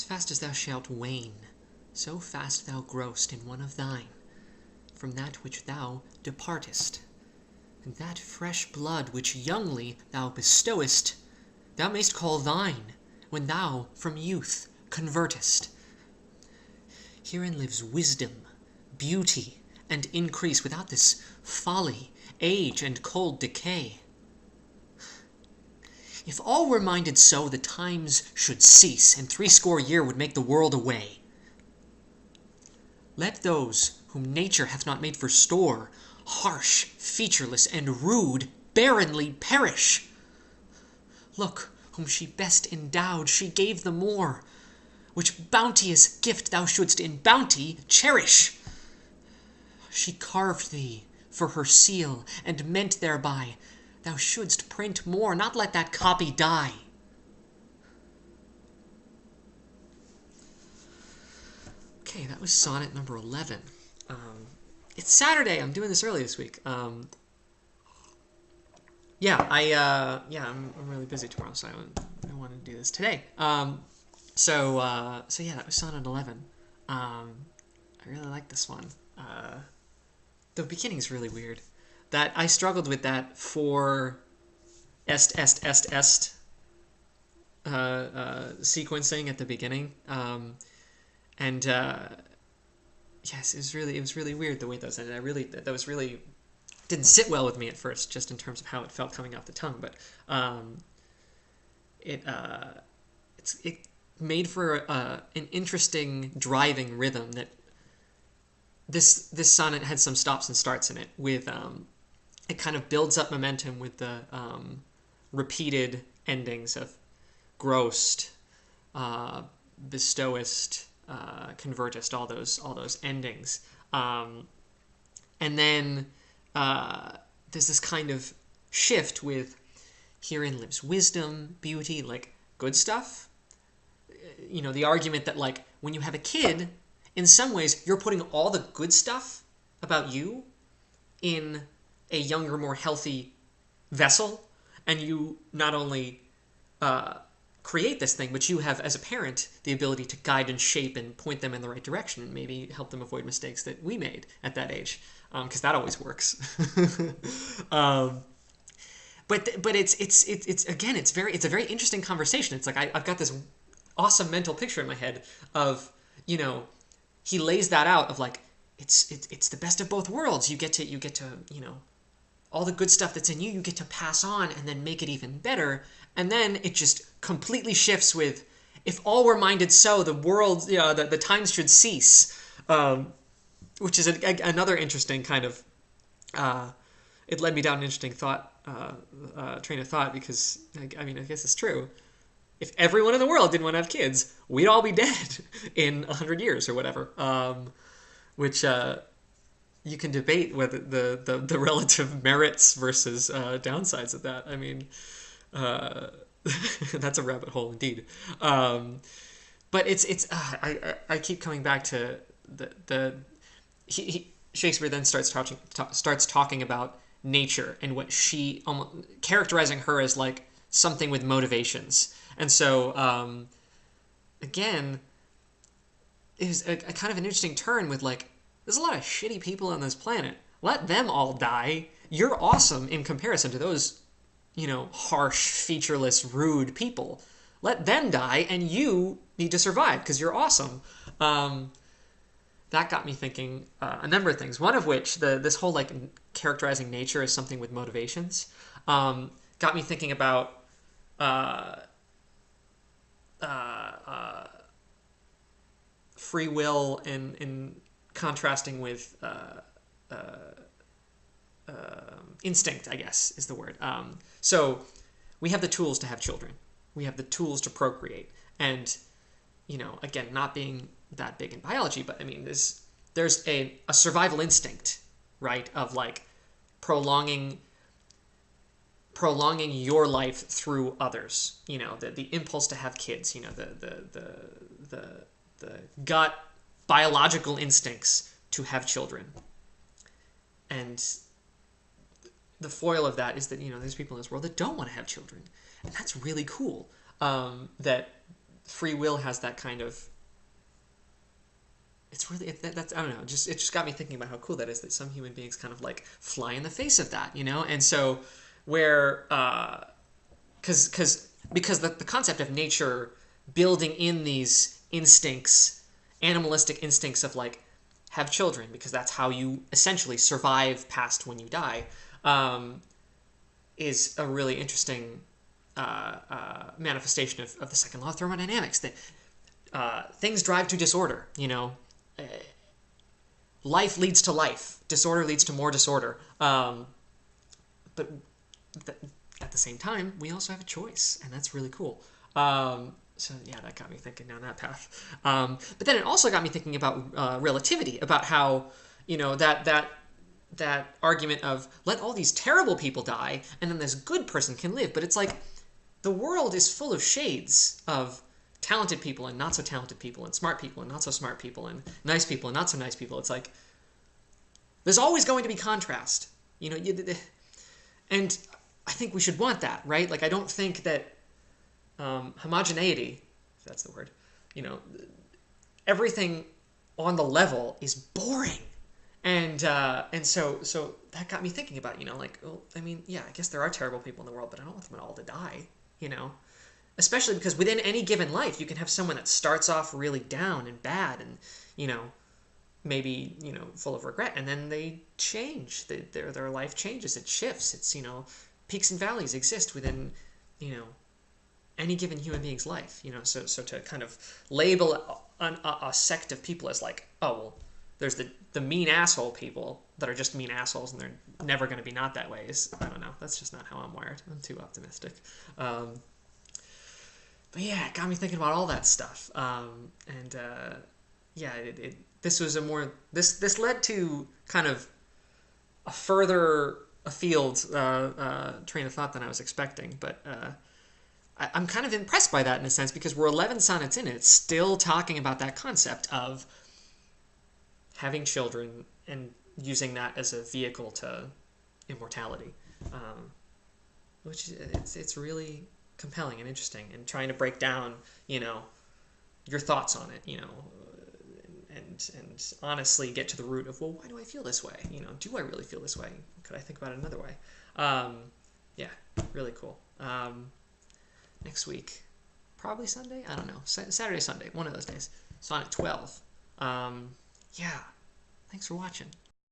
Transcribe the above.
As fast as thou shalt wane, so fast thou grow'st in one of thine, from that which thou departest. And that fresh blood which youngly thou bestowest, thou mayst call thine, when thou from youth convertest. Herein lives wisdom, beauty, and increase, without this folly, age, and cold decay. If all were minded so, the times should cease, and 60 years would make the world away. Let those whom nature hath not made for store, harsh, featureless, and rude, barrenly perish. Look, whom she best endowed, she gave the more, which bounteous gift thou shouldst in bounty cherish. She carved thee for her seal, and meant thereby thou shouldst print more, not let that copy die. Okay, that was sonnet number 11. It's Saturday. I'm doing this early this week. I'm really busy tomorrow, so I wanted to do this today. So yeah, that was sonnet 11. I really like this one. The beginning's really weird. That I struggled with that for sequencing at the beginning. Yes, it was really weird the way those ended. That was really didn't sit well with me at first, just in terms of how it felt coming off the tongue. But it made for an interesting driving rhythm. That this sonnet had some stops and starts in it. With it kind of builds up momentum with the repeated endings of grossed, bestowest, convertest, all those endings, and then there's this kind of shift with herein lives wisdom, beauty, like good stuff. The argument that like when you have a kid, in some ways you're putting all the good stuff about you in a younger, more healthy vessel, and you not only create this thing, but you have, as a parent, the ability to guide and shape and point them in the right direction, and maybe help them avoid mistakes that we made at that age, because that always works. But it's again, it's a very interesting conversation. It's like I've got this awesome mental picture in my head of, he lays that out of like it's the best of both worlds. You get to all the good stuff that's in you get to pass on and then make it even better. And then it just completely shifts with, if all were minded so, the world, the times should cease, which is another interesting kind of, it led me down an interesting train of thought, because, I guess it's true. If everyone in the world didn't want to have kids, we'd all be dead in 100 years or whatever, which you can debate whether the relative merits versus downsides of that. That's a rabbit hole indeed. But I keep coming back to Shakespeare then starts talking about nature and what she characterizing her as like something with motivations. And so again, it was a kind of an interesting turn with like, there's a lot of shitty people on this planet. Let them all die. You're awesome in comparison to those, harsh, featureless, rude people. Let them die, and you need to survive because you're awesome. That got me thinking a number of things. One of which, this whole like characterizing nature as something with motivations, got me thinking about free will in contrasting with instinct, I guess, is the word. So we have the tools to have children. We have the tools to procreate. And, again, not being that big in biology, but there's a survival instinct, right, of like prolonging your life through others. The impulse to have kids, the gut biological instincts to have children. And the foil of that is that, there's people in this world that don't want to have children. And that's really cool. That free will has that kind of, it's really that's I don't know, just it just got me thinking about how cool that is, that some human beings kind of like fly in the face of that, you know. And so where because the concept of nature building in these instincts, animalistic instincts of like have children because that's how you essentially survive past when you die, is a really interesting manifestation of the second law of thermodynamics, that things drive to disorder, you know. Life leads to life. Disorder leads to more disorder. But at the same time, we also have a choice, and that's really cool. So yeah, that got me thinking down that path. But then it also got me thinking about relativity, about how, you know, that argument of let all these terrible people die, and then this good person can live. But it's like the world is full of shades of talented people and not so talented people, and smart people and not so smart people, and nice people and not so nice people. It's like there's always going to be contrast, you know. And I think we should want that, right? Like I don't think that homogeneity, if that's the word, you know, everything on the level is boring. And so that got me thinking about, you know, like, well, I mean, yeah, I guess there are terrible people in the world, but I don't want them all to die, you know. Especially because within any given life, you can have someone that starts off really down and bad and, you know, maybe, you know, full of regret, and then they change. Their life changes. It shifts. It's, you know, peaks and valleys exist within, you know, any given human being's life, you know. So to kind of label a sect of people as like, oh, well, there's the mean asshole people that are just mean assholes and they're never going to be not that way is, I don't know. That's just not how I'm wired. I'm too optimistic. But yeah, it got me thinking about all that stuff. Yeah, this was a more this led to kind of a further afield train of thought than I was expecting. But I'm kind of impressed by that in a sense, because we're 11 sonnets in, and it's still talking about that concept of having children and using that as a vehicle to immortality, which it's really compelling and interesting, and trying to break down, you know, your thoughts on it, you know, and honestly get to the root of, well, why do I feel this way? You know, do I really feel this way? Could I think about it another way? Yeah, really cool. Next week, probably Sunday? I don't know. Saturday, Sunday, one of those days. Sonnet 12. Yeah, thanks for watching.